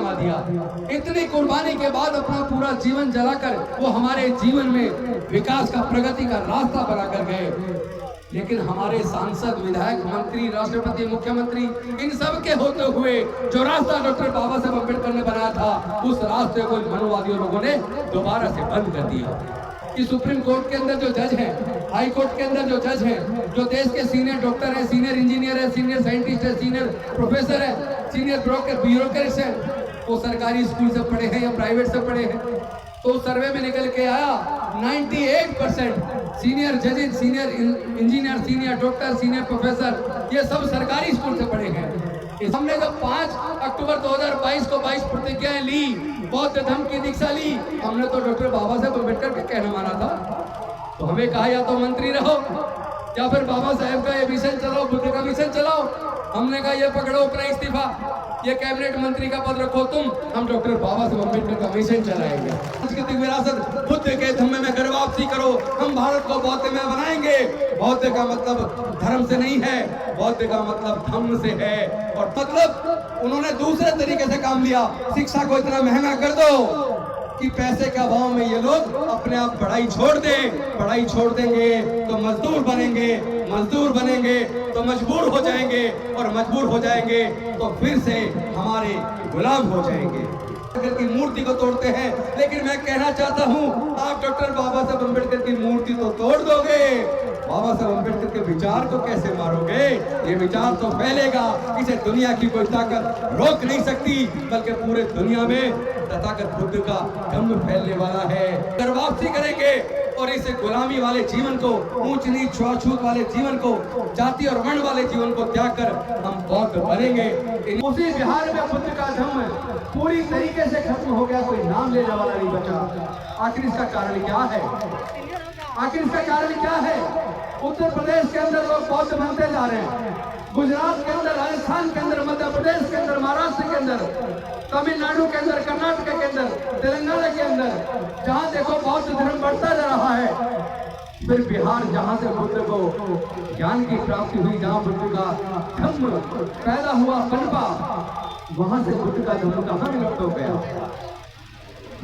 बना दिया। इतनी कुर्बानी के बाद अपना पूरा जीवन जलाकर वो हमारे जीवन में विकास का, प्रगति का रास्ता बनाकर गए। लेकिन हमारे सांसद, विधायक, मंत्री, राष्ट्रपति, मुख्यमंत्री, इन सब के होते हुए जो रास्ता डॉक्टर बाबा साहब अम्बेडकर ने बनाया था, उस रास्ते को मनुवादियों लोगों ने दोबारा से बंद कर दिया। कि सुप्रीम कोर्ट के अंदर जो जज हैं, हाई कोर्ट के अंदर जो जज हैं, जो देश के सीनियर डॉक्टर हैं, सीनियर इंजीनियर है, सीनियर साइंटिस्ट है, सीनियर प्रोफेसर है, सीनियर ब्यूरोक्रेट्स हैं, वो सरकारी स्कूल से पढ़े हैं या प्राइवेट से पढ़े हैं। तो सर्वे में निकल के आया 98% सीनियर जजेस, senior engineer, senior doctor, senior professor, ये सब सरकारी स्कूल से पढ़े हैं। हमने जब 5 अक्टूबर 2022 को 22 प्रतिज्ञाएं ली, बौद्ध धर्म की दीक्षा ली, हमने तो डॉक्टर बाबा साहब अम्बेडकर के कहना माना था। तो हमें कहा या तो मंत्री रहो या फिर बाबा साहब का ये मिशन चलाओ, बुद्ध का मिशन चलाओ। हमने कहा ये पकड़ो अपना इस्तीफा, ये कैबिनेट मंत्री का पद रखो तुम, हम डॉक्टर बाबा साहब अम्बेडकर का मिशन चलाएंगे। सांस्कृतिक विरासत बुद्ध के धम्म में घर वापसी करो, हम भारत को बौद्ध में बनाएंगे। बौद्ध का मतलब धर्म से नहीं है, बौद्ध का मतलब धम्म से है। और मतलब उन्होंने दूसरे तरीके से काम लिया, शिक्षा को इतना महंगा कर दो कि पैसे के अभाव में ये लोग अपने आप पढ़ाई छोड़ दें। पढ़ाई छोड़ देंगे तो मजदूर बनेंगे, मजदूर बनेंगे तो मजबूर हो जाएंगे, और मजबूर हो जाएंगे तो फिर से हमारे गुलाम हो जाएंगे। की मूर्ति को तोड़ते हैं, लेकिन मैं कहना चाहता हूं, आप डॉक्टर बाबा साहब अम्बेडकर की मूर्ति तो तोड़ दोगे, बाबा साहब अम्बेडकर के विचार को कैसे मारोगे? ये विचार तो फैलेगा, इसे दुनिया की कोई ताकत रोक नहीं सकती, बल्कि पूरे दुनिया में तथागत बुद्ध का धम्म फैलने वाला है। अगर वापसी करेंगे और इसे गुलामी वाले जीवन को, ऊंच नीच छुआछूत वाले जीवन को, जाति और वर्ण वाले जीवन को त्याग कर हम बौद्ध बनेंगे। उसी बिहार में बुद्ध का धम्म पूरी तरीके से खत्म हो गया, कोई नाम लेने वाला नहीं बचा। आखिर इसका कारण क्या है? आखिर इसका कारण क्या है? उत्तर प्रदेश के अंदर लोग बौद्ध बनते जा रहे हैं, गुजरात के अंदर, राजस्थान के अंदर, मध्य प्रदेश के अंदर, महाराष्ट्र के अंदर, तमिलनाडु के अंदर, कर्नाटक के अंदर, तेलंगाना के अंदर, जहां देखो बौद्ध धर्म बढ़ता जा रहा है। फिर बिहार, जहां से बुद्ध को ज्ञान की प्राप्ति हुई, जहां बुद्ध का धम्म पैदा हुआ, पनपा, वहां से बुद्ध का धम्म कहां विलुप्त हो गया?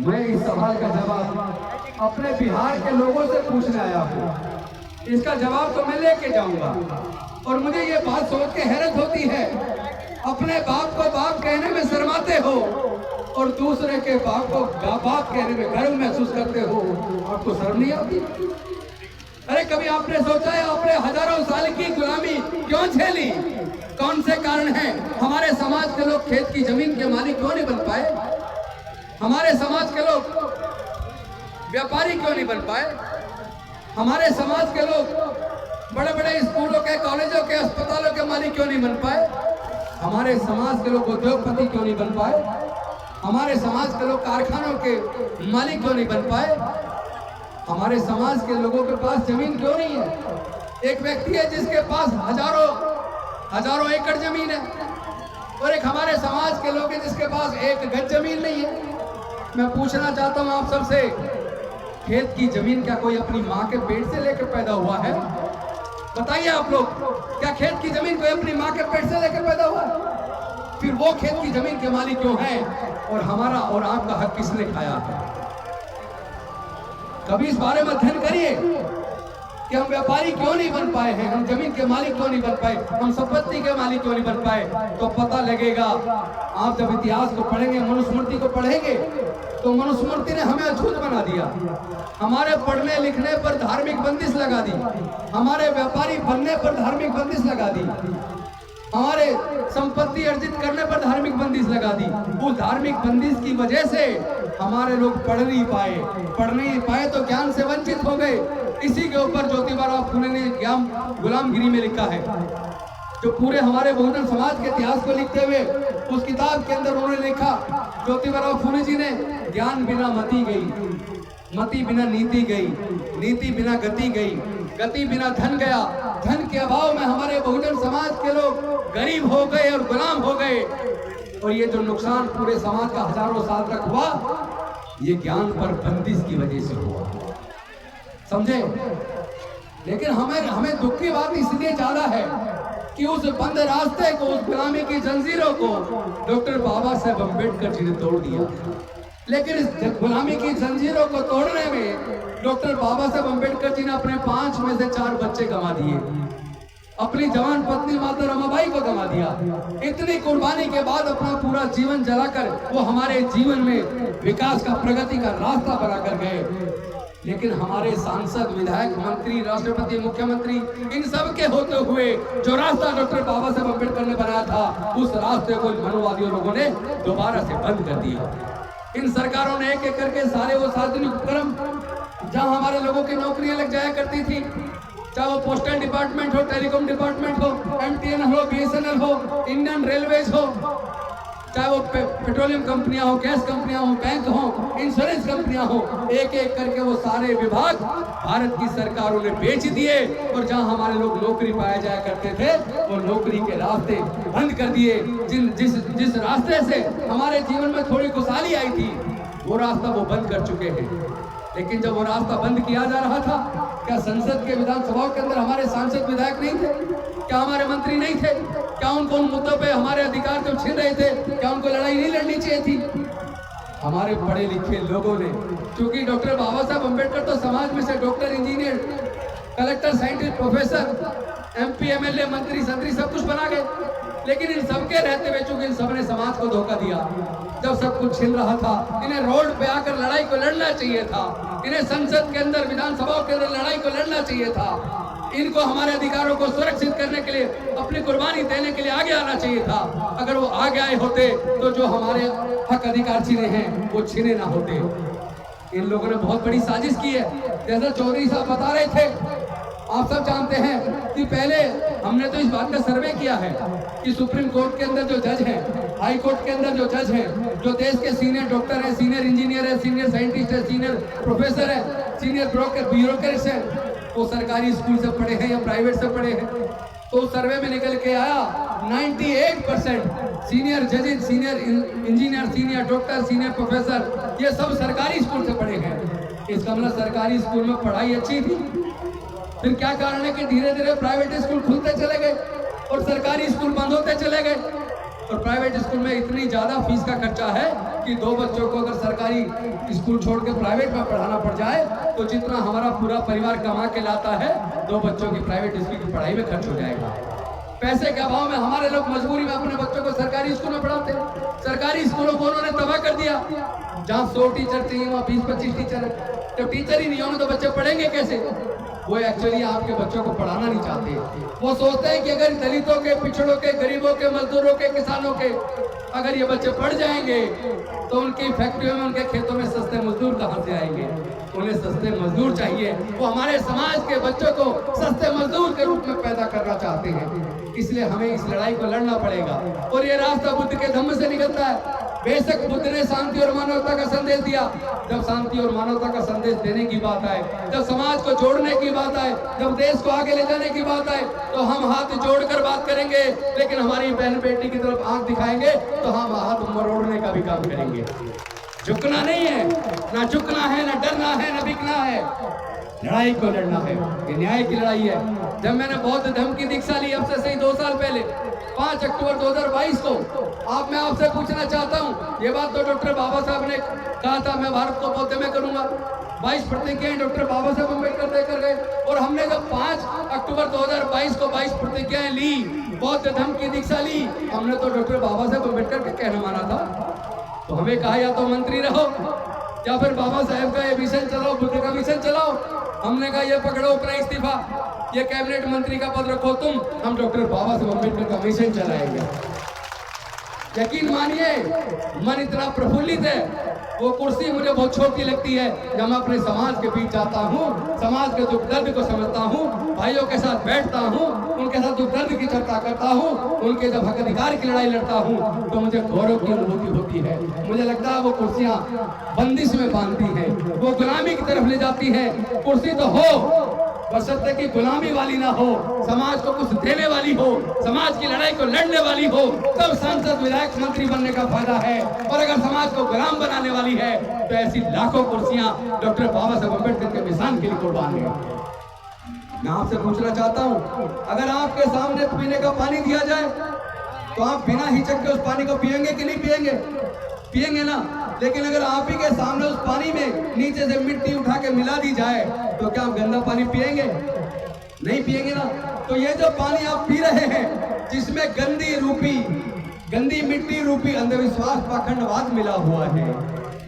मैं इस सवाल का जवाब अपने बिहार के लोगों से पूछने आया हूं। इसका जवाब तो मैं लेके जाऊंगा। और मुझे ये बात सोच के हैरत होती है, अपने बाप को बाप कहने में शर्माते हो और दूसरे के बाप को बाप कहने में गर्व महसूस करते हो। आपको शर्म नहीं आती? अरे कभी आपने सोचा है आपने हजारों साल की गुलामी क्यों झेली? कौन से कारण हैं? हमारे समाज के लोग खेत की जमीन के मालिक क्यों नहीं बन पाए? हमारे समाज के लोग व्यापारी क्यों नहीं बन पाए? हमारे समाज के लोग बड़े बड़े स्कूलों के, कॉलेजों के, अस्पतालों के मालिक क्यों नहीं बन पाए? हमारे समाज के लोग उद्योगपति क्यों नहीं बन पाए? हमारे समाज के लोग कारखानों के मालिक क्यों नहीं बन पाए? हमारे समाज के लोगों के पास जमीन क्यों नहीं है? एक व्यक्ति है जिसके पास हजारों एकड़ जमीन है, और एक हमारे समाज के लोग हैं जिसके पास एक गज जमीन नहीं है। मैं पूछना चाहता हूं आप सबसे, खेत की जमीन क्या कोई अपनी माँ के पेट से लेकर पैदा हुआ है? बताइए आप लोग, क्या खेत की जमीन कोई अपनी माँ के पेट से लेकर पैदा हुआ? फिर वो खेत की जमीन के मालिक क्यों हैं, और हमारा और आपका हक किसने खाया है? कभी इस बारे में अध्ययन करिए कि हम व्यापारी क्यों नहीं बन पाए हैं, हम जमीन के मालिक क्यों नहीं बन पाए, हम संपत्ति के मालिक क्यों नहीं बन पाए। तो पता लगेगा। आप जब इतिहास को पढ़ेंगे, मनुस्मृति को पढ़ेंगे, तो मनुस्मृति ने हमें अछूत बना दिया। हमारे पढ़ने लिखने पर धार्मिक बंदिश लगा दी, हमारे व्यापारी बनने पर धार्मिक बंदिश लगा दी, हमारे संपत्ति अर्जित करने पर धार्मिक बंदिश लगा दी। उस धार्मिक बंदिश की वजह से हमारे लोग पढ़ नहीं पाए तो ज्ञान से वंचित हो गए। इसी के ऊपर ज्योतिबा फुले ने ज्ञान गुलामगिरी में लिखा है, जो पूरे हमारे बहुजन समाज के इतिहास को लिखते हुए उस किताब के अंदर उन्होंने लिखा, ज्योतिबा फुले जी ने, ज्ञान बिना मति गई, मति बिना नीति गई, नीति बिना गति गई, गति बिना धन गया, धन के अभाव में हमारे बहुजन समाज के लोग गरीब हो गए और गुलाम हो गए। और ये जो नुकसान पूरे समाज का हजारों साल तक हुआ, ये ज्ञान पर बंदिश की वजह से हुआ, समझे? लेकिन हमें दुख की बात इसलिए ज्यादा है कि उस बंद रास्ते को, उस गुलामी की जंजीरों को डॉक्टर बाबा साहेब अम्बेडकर जी ने तोड़ दिया। लेकिन इस गुलामी की जंजीरों को तोड़ने में डॉक्टर बाबा साहेब अम्बेडकर जी ने अपने 5 में से 4 बच्चे गंवा दिए, अपनी जवान पत्नी माता रमाबाई को गंवा दिया। इतनी कुर्बानी के बाद अपना पूरा जीवन जलाकर वो हमारे जीवन में विकास का, प्रगति का रास्ता बनाकर गए। लेकिन हमारे सांसद, विधायक, मंत्री, राष्ट्रपति, मुख्यमंत्री, इन सब के होते हुए जो रास्ता डॉक्टर बाबा साहेब अम्बेडकर ने बनाया था, उस रास्ते को मनुवादियों लोगों ने दोबारा से बंद कर दिया। इन सरकारों ने एक एक करके सारे वो सार्वजनिक उपक्रम जहां हमारे लोगों की नौकरियां लग जाया करती थी, चाहे वो पोस्टल डिपार्टमेंट हो, टेलीकॉम डिपार्टमेंट हो, MTN हो, BSNL हो, इंडियन रेलवेज हो, चाहे वो पेट्रोलियम कंपनियां हो, गैस कंपनियां हो, बैंक हो, इंश्योरेंस कंपनियां हो, एक एक करके वो सारे विभाग भारत की सरकारों ने बेच दिए। और जहां हमारे लोग नौकरी पाया जाया करते थे, वो नौकरी के रास्ते बंद कर दिए। जिस रास्ते से हमारे जीवन में थोड़ी खुशहाली आई थी, वो रास्ता वो बंद कर चुके हैं। लेकिन जब वो रास्ता बंद किया जा रहा था, क्या संसद के विधानसभाओं के अंदर हमारे सांसद विधायक नहीं थे? क्या हमारे मंत्री नहीं थे? क्या उनको उन मुद्दों पे हमारे अधिकार जब छीन रहे थे, क्या उनको लड़ाई नहीं लड़नी चाहिए थी? हमारे पढ़े लिखे लोगों ने, क्योंकि डॉक्टर बाबा साहब अम्बेडकर तो समाज में से doctor, engineer, collector, scientist, professor, MP, MLA, मंत्री, संतरी सब कुछ बना गए। लेकिन इन सबके रहते हुए चूंकि इन सबने समाज को धोखा दिया, जब सब कुछ छिन रहा था, इन्हें रोड पे आकर लड़ाई को लड़ना चाहिए था। इन्हें संसद के अंदर, विधानसभाओं के अंदर लड़ाई को लड़ना चाहिए था। इनको हमारे अधिकारों को सुरक्षित करने के लिए, अपनी कुर्बानी देने के लिए आगे आना चाहिए था। अगर वो आगे आए होते तो जो हमारे हक अधिकार छीने हैं वो छीने ना होते। इन लोगों ने बहुत बड़ी साजिश की है। जैसा चौधरी साहब बता रहे थे, आप सब जानते हैं कि पहले हमने तो इस बात का सर्वे किया है कि सुप्रीम कोर्ट के अंदर जो जज हैं, हाई कोर्ट के अंदर जो जज हैं, जो देश के सीनियर डॉक्टर है, सीनियर इंजीनियर है, सीनियर साइंटिस्ट है, सीनियर प्रोफेसर है, सीनियर ब्यूरोक्रेट्स है, वो सरकारी स्कूल से पढ़े हैं या प्राइवेट से पढ़े हैं। तो सर्वे में निकल के आया 98% सीनियर जजेस, senior engineer, senior doctor, senior professor, ये सब सरकारी स्कूल से पढ़े हैं। इसका मतलब सरकारी स्कूल में पढ़ाई अच्छी थी। फिर क्या कारण है कि धीरे धीरे प्राइवेट स्कूल खुलते चले गए और सरकारी स्कूल बंद होते चले गए। और प्राइवेट स्कूल में इतनी ज्यादा फीस का खर्चा है कि 2 बच्चों को अगर सरकारी स्कूल छोड़ के प्राइवेट में पढ़ाना पड़ जाए तो जितना हमारा पूरा परिवार कमा के लाता है, 2 बच्चों की प्राइवेट स्कूल की पढ़ाई में खर्च हो जाएगा। पैसे के अभाव में हमारे लोग मजबूरी में अपने बच्चों को सरकारी स्कूल में पढ़ाते हैं। सरकारी स्कूलों को उन्होंने तबाह कर दिया। जहाँ 100 टीचर चाहिए वहाँ 20-25 टीचर। जब टीचर ही नहीं होंगे तो बच्चे पढ़ेंगे कैसे? वो एक्चुअली आपके बच्चों को पढ़ाना नहीं चाहते। वो सोचते हैं कि अगर दलितों के, पिछड़ों के, गरीबों के, मजदूरों के, किसानों के अगर ये बच्चे पढ़ जाएंगे तो उनकी फैक्ट्रियों में, उनके खेतों में सस्ते मजदूर कहाँ से आएंगे? उन्हें सस्ते मजदूर चाहिए। वो हमारे समाज के बच्चों को सस्ते मजदूर के रूप में पैदा करना चाहते हैं। इसलिए हमें इस लड़ाई को लड़ना पड़ेगा और ये रास्ता बुद्ध के धम्म से निकलता है। बेशक बुद्ध ने शांति और मानवता का संदेश दिया। जब शांति और मानवता का संदेश देने की बात आए, जब समाज को जोड़ने की बात आए, जब देश को आगे ले जाने की बात आए, तो हम हाथ जोड़कर बात करेंगे। लेकिन हमारी बहन बेटी की तरफ आंख दिखाएंगे तो हम हाथ मरोड़ने का भी काम करेंगे। झुकना नहीं है, ना झुकना है, ना डरना है, ना बिकना है। लड़ाई को लड़ना है। ये न्याय की लड़ाई है। जब मैंने बौद्ध धर्म की दीक्षा ली, अब से सही 2 साल पहले, 5 अक्टूबर 2022 को, मैं आपसे पूछना चाहता हूँ, ये बात तो डॉक्टर बाबा साहब ने कहा था मैं भारत को बौद्ध में करूंगा। 22 प्रतिज्ञाएं डॉक्टर बाबा साहब अम्बेडकर देकर गए। और हमने जब 5 अक्टूबर 2022 को 22 प्रतिज्ञाएं ली, बौद्ध धर्म की दीक्षा ली, हमने तो डॉक्टर बाबा साहब अम्बेडकर का कहना माना था। तो हमें कहा या तो मंत्री रहो या फिर बाबा साहब का ये मिशन चलाओ, बुद्ध का मिशन चलाओ। हमने कहा ये पकड़ो अपना इस्तीफा, ये कैबिनेट मंत्री का पद रखो तुम, हम डॉक्टर बाबा साहब अम्बेडकर का मिशन चलाएंगे। यकीन मानिए, मन इतना प्रफुल्लित है। वो कुर्सी मुझे बहुत छोटी लगती है। जब मैं अपने समाज के बीच जाता हूँ, समाज के दुख दर्द को समझता हूँ, भाइयों के साथ बैठता हूँ, उनके साथ दुख दर्द की चर्चा करता हूँ, उनके जब हक अधिकार की लड़ाई लड़ता हूँ, तो मुझे गौरव की अनुभूति होती है। मुझे लगता है वो कुर्सियाँ बंदिश में बांधती हैं, वो गुलामी की तरफ ले जाती हैं। कुर्सी तो हो, बशर्ते कि गुलामी वाली ना हो, समाज को कुछ देने वाली हो, समाज की लड़ाई को लड़ने वाली हो, तब सांसद, विधायक, मंत्री बनने का फायदा है। और अगर समाज को गुलाम बनाने वाली है तो ऐसी लाखों कुर्सियां डॉक्टर बाबा साहब अम्बेडकर के मिशन के लिए कुर्बान है। मैं आपसे पूछना चाहता हूं, अगर आपके सामने पीने का पानी दिया जाए तो आप बिना हिचक के उस पानी को पिएंगे कि नहीं पिएंगे? पिएंगे ना। लेकिन अगर आप ही के सामने उस पानी में नीचे से मिट्टी उठा के मिला दी जाए तो क्या आप गंदा पानी पिएंगे? नहीं पिएंगे ना। तो ये जो पानी आप पी रहे हैं, जिसमें गंदी मिट्टी रूपी अंधविश्वास पाखंडवाद मिला हुआ है,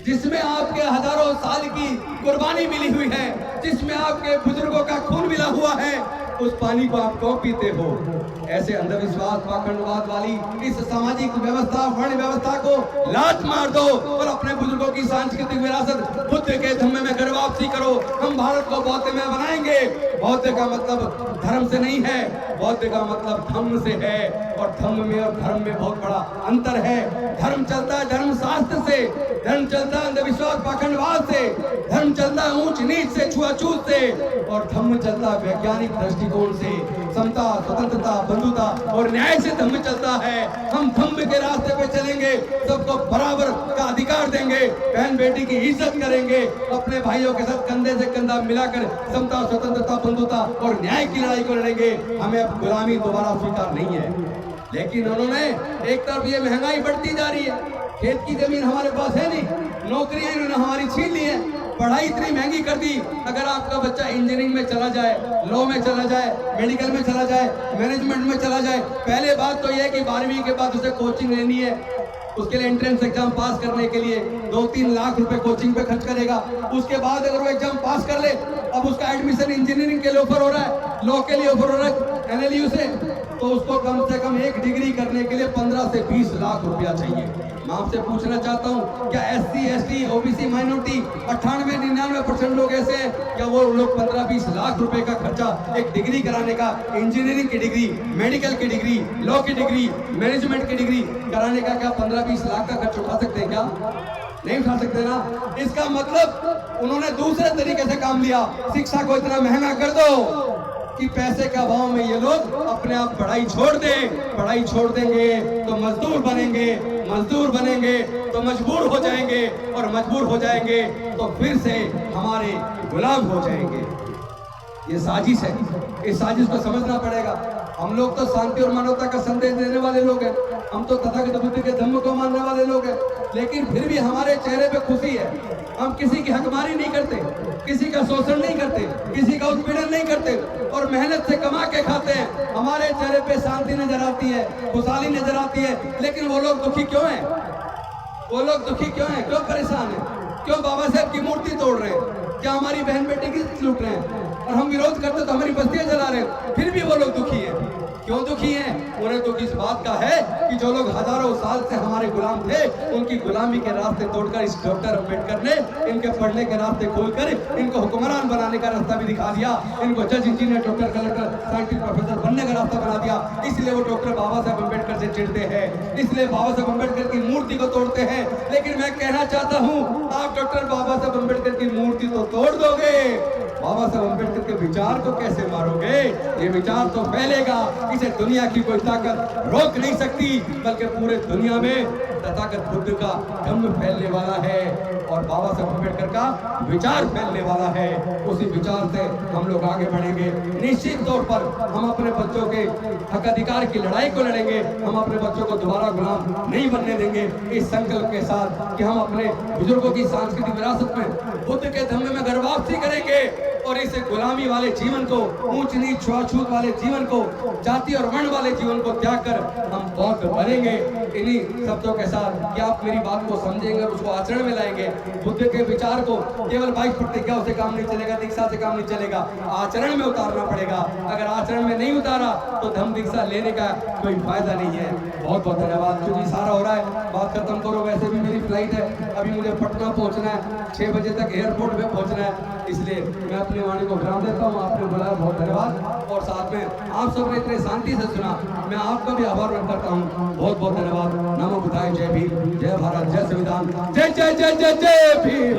जिसमें आपके हजारों साल की कुर्बानी मिली हुई है, जिसमें आपके बुजुर्गों का खून मिला हुआ है, उस पानी को आप क्यों पीते हो? ऐसे अंधविश्वास पाखंडवाद वाली इस सामाजिक व्यवस्था, वर्ण व्यवस्था को लात मार दो और अपने बुजुर्गों की सांस्कृतिक विरासत बुद्ध के धम्म में घर वापसी करो। हम भारत को बौद्ध में बनाएंगे। बौद्ध का मतलब धर्म से नहीं है, बौद्ध का मतलब धम्म से है, और धम्म में और धर्म में बहुत बड़ा अंतर है। धर्म चलता है धर्म शास्त्र से, धर्म चलता है अंधविश्वास पाखंडवाद से, धर्म चलता है ऊंच नीच से, छुआछूत से, और धम्म चलता है वैज्ञानिक दृष्टिकोण से, समता, स्वतंत्रता, बंधुता और न्याय से धम्म चलता है। हम धम्म के रास्ते पे चलेंगे, सबको बराबर का अधिकार देंगे, बहन बेटी की इज्जत करेंगे, अपने भाइयों के साथ कंधे से कंधा मिलाकर समता, स्वतंत्रता, बंधुता और न्याय की लड़ाई को लड़ेंगे। हमें अब गुलामी दोबारा स्वीकार नहीं है। लेकिन उन्होंने एक तरफ ये महंगाई बढ़ती जा रही है, खेत की जमीन हमारे पास है नहीं, नौकरियां इन्होंने हमारी छीन ली है, पढ़ाई इतनी महंगी कर दी। अगर आपका बच्चा इंजीनियरिंग में चला जाए, लॉ में चला जाए, मेडिकल में चला जाए, मैनेजमेंट में चला जाए, पहले बात तो यह है कि 12वीं के बाद उसे कोचिंग लेनी है। उसके लिए एंट्रेंस एग्जाम पास करने के लिए 2-3 लाख रुपए कोचिंग पे खर्च करेगा। उसके बाद अगर वो एग्जाम पास कर ले, अब उसका एडमिशन इंजीनियरिंग के लिए ऑफर हो रहा है, लॉ के लिए ऑफर हो रहा है NLU से, तो उसको कम से कम एक डिग्री करने के लिए 15 से 20 लाख रुपया चाहिए। मैं आपसे पूछना चाहता हूं, क्या SC, ST, OBC माइनॉरिटी 98-99% लोग ऐसे हैं क्या वो लोग 15-20 लाख रुपए का खर्चा एक डिग्री कराने का, इंजीनियरिंग की डिग्री, मेडिकल की डिग्री, लॉ की डिग्री, मैनेजमेंट की डिग्री कराने का क्या 15-20 लाख का खर्च उठा सकते हैं? क्या नहीं उठा सकते ना। इसका मतलब उन्होंने दूसरे तरीके से काम लिया, शिक्षा को इतना महंगा कर दो कि पैसे के अभाव में ये लोग अपने आप पढ़ाई छोड़ दें। पढ़ाई छोड़ देंगे तो मजदूर बनेंगे, मजदूर बनेंगे तो मजबूर हो जाएंगे, और मजबूर हो जाएंगे तो फिर से हमारे गुलाम हो जाएंगे। ये साजिश है, इस साजिश को समझना पड़ेगा। हम लोग तो शांति और मानवता का संदेश देने वाले लोग हैं, हम तो तथागत बुद्ध के धम्म को मानने वाले लोग हैं, लेकिन फिर भी हमारे चेहरे पे खुशी है। हम किसी की हकमारी नहीं करते, किसी का शोषण नहीं करते, किसी का उत्पीड़न नहीं करते, और मेहनत से कमा के खाते हैं। हमारे चेहरे पे शांति नजर आती है, खुशहाली नजर आती है। लेकिन वो लोग दुखी क्यों हैं? वो लोग दुखी क्यों हैं? क्यों परेशान हैं? क्यों बाबा साहब की मूर्ति तोड़ रहे हैं? क्या हमारी बहन बेटी की लूट रहे हैं? और हम विरोध करते तो हमारी बस्तियां जला रहे हैं, फिर भी वो लोग दुखी हैं। क्यों दुखी हैं? उन्हें दुख इस बात का है कि जो लोग हजारों साल से हमारे गुलाम थे, उनकी गुलामी के रास्ते तोड़कर इस डॉक्टर अम्बेडकर ने इनके पढ़ने के रास्ते खोलकर इनको हुक्मरान बनाने का रास्ता भी दिखा दिया। इनको जज, engineer, doctor, collector, scientist, professor बनने का रास्ता बना दिया। इसलिए वो डॉक्टर बाबा साहब अम्बेडकर से चिढ़ते हैं, इसलिए बाबा साहब अम्बेडकर की मूर्ति को तोड़ते हैं। लेकिन मैं कहना चाहता हूँ, आप डॉक्टर बाबा साहब अम्बेडकर की मूर्ति तो तोड़ दोगे, बाबा साहब अम्बेडकर के विचार को कैसे मारोगे? ये विचार तो फैलेगा, इसे दुनिया की कोई ताकत रोक नहीं सकती, बल्कि पूरे दुनिया में तथागत बुद्ध का धम्म फैलने वाला है और बाबा साहब अम्बेडकर का विचार फैलने वाला है। उसी विचार से हम लोग आगे बढ़ेंगे। निश्चित तौर पर हम अपने बच्चों के हक अधिकार की लड़ाई को लड़ेंगे। हम अपने बच्चों को दोबारा गुलाम नहीं बनने देंगे, इस संकल्प के साथ कि हम अपने बुजुर्गों की सांस्कृतिक विरासत में बुद्ध के धम्म में घर वापसी करेंगे, और इस गुलामी वाले जीवन को, ऊंच नीच छुआछूत वाले जीवन को, जाति और वर्ण वाले जीवन को त्याग कर हम बौद्ध बनेंगे। इन्हीं शब्दों के साथ कि आप मेरी बात को समझेंगे और उसको आचरण में लाएंगे। बुद्ध के विचार को केवल 22 प्रतिज्ञाओं से काम नहीं चलेगा, दीक्षा से काम नहीं चलेगा, आचरण में उतारना पड़ेगा। अगर आचरण में नहीं उतारा तो धम्म दीक्षा लेने का कोई फायदा नहीं है। बहुत बहुत धन्यवाद। क्योंकि सारा हो रहा है, बात खत्म करो। वैसे भी मेरी फ्लाइट है, अभी मुझे पटना पहुंचना है, 6 बजे तक एयरपोर्ट पे पहुंचना है, इसलिए मैं अपनी वाणी को विराम देता हूँ। आपने बुलाया, बहुत धन्यवाद। और साथ में आप सबने इतने शांति से सुना, मैं आपका भी आभार व्यक्त करता हूँ। बहुत बहुत धन्यवाद। नमो बुद्धाय। जय भीम, जय भारत, जय संविधान, जय जय जय जय जय भीम।